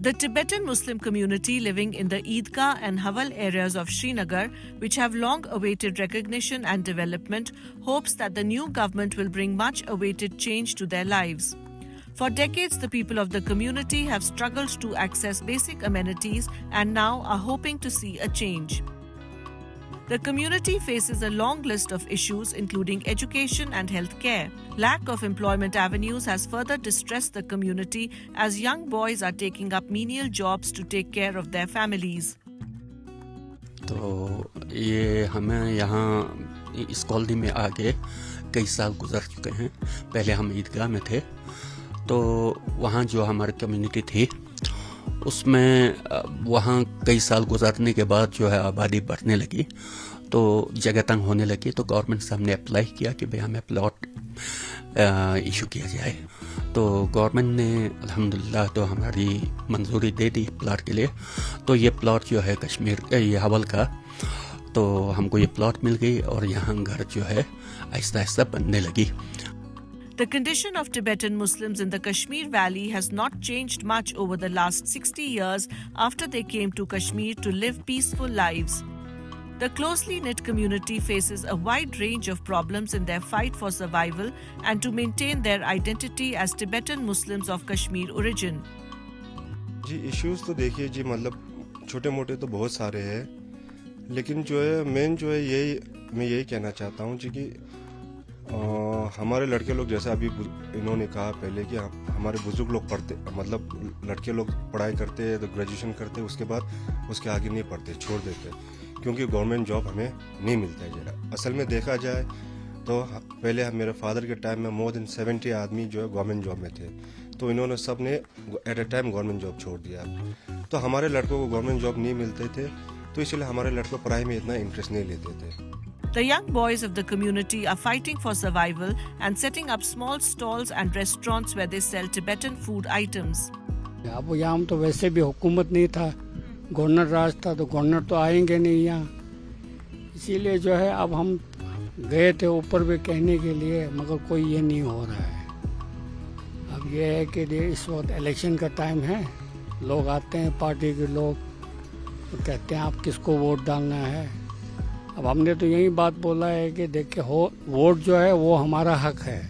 The Tibetan Muslim community living in the Eidgah and Hawal areas of Srinagar, which have long awaited recognition and development, hopes that the new government will bring much awaited change to their lives. For decades, the people of the community have struggled to access basic amenities and now are hoping to see a change. The community faces a long list of issues including education and health care. Lack of employment avenues has further distressed the community as young boys are taking up menial jobs to take care of their families. तो ये हमें यहाँ इस colony में आके कई साल गुजर चुके हैं। पहले हम ईदगाह में थे, तो वहाँ जो हमारी कम्युनिटी थी उसमें वहाँ कई साल गुजरने के बाद जो है आबादी बढ़ने लगी, तो जगह तंग होने लगी। तो गवर्नमेंट से हमने अप्लाई किया कि भाई हमें प्लॉट इशू किया जाए। तो गवर्नमेंट ने अल्हम्दुलिल्लाह तो हमारी मंजूरी दे दी प्लॉट के लिए। तो ये प्लॉट जो है कश्मीर ये हवल का, तो हमको ये प्लॉट मिल गई और यहाँ घर जो है आहिस्ता आहिस्ता बनने लगी। The condition of Tibetan Muslims in the Kashmir Valley has not changed much over the last 60 years after they came to Kashmir to live peaceful lives. The closely knit community faces a wide range of problems in their fight for survival and to maintain their identity as Tibetan Muslims of Kashmir origin. जी issues तो देखिए जी, मतलब छोटे मोटे तो बहुत सारे हैं, लेकिन जो है मेन जो है मैं यही कहना चाहता हूँ जी कि हमारे लड़के लोग, जैसा अभी इन्होंने कहा पहले कि हमारे बुजुर्ग लोग पढ़ते, मतलब लड़के लोग पढ़ाई करते हैं तो ग्रेजुएशन करते, उसके बाद उसके आगे नहीं पढ़ते, छोड़ देते, क्योंकि गवर्नमेंट जॉब हमें नहीं मिलता है जरा। असल में देखा जाए तो पहले मेरे फादर के टाइम में मोर देन 70 आदमी जो है गवर्नमेंट जॉब में थे, तो इन्होंने सब ने at a time government job छोड़ दिया। तो हमारे लड़कों को गवर्नमेंट जॉब नहीं मिलते थे, तो इसलिए हमारे लड़के पढ़ाई में इतना इंटरेस्ट नहीं लेते थे। The young boys of the community are fighting for survival and setting up small stalls and restaurants where they sell Tibetan food items. अब यहाँ तो वैसे भी हुकूमत नहीं था, गवर्नर राज था, तो गवर्नर तो आएंगे नहीं यहाँ, इसीलिए जो है अब हम गए थे ऊपर भी कहने के लिए, मगर कोई ये नहीं हो रहा है। अब ये है कि इस वक्त इलेक्शन का टाइम है, लोग आते हैं पार्टी के लोग, तो कहते हैं आप किसको वोट डालना है। अब हमने तो यही बात बोला है कि देखिए वोट जो है वो हमारा हक है,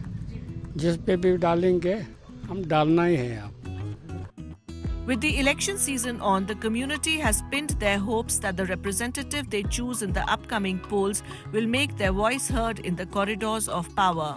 जिस पे भी डालेंगे हम डालना ही है। आप With the election season on, the community has pinned their hopes that the representative they choose in the upcoming polls will make their voice heard in the corridors of power.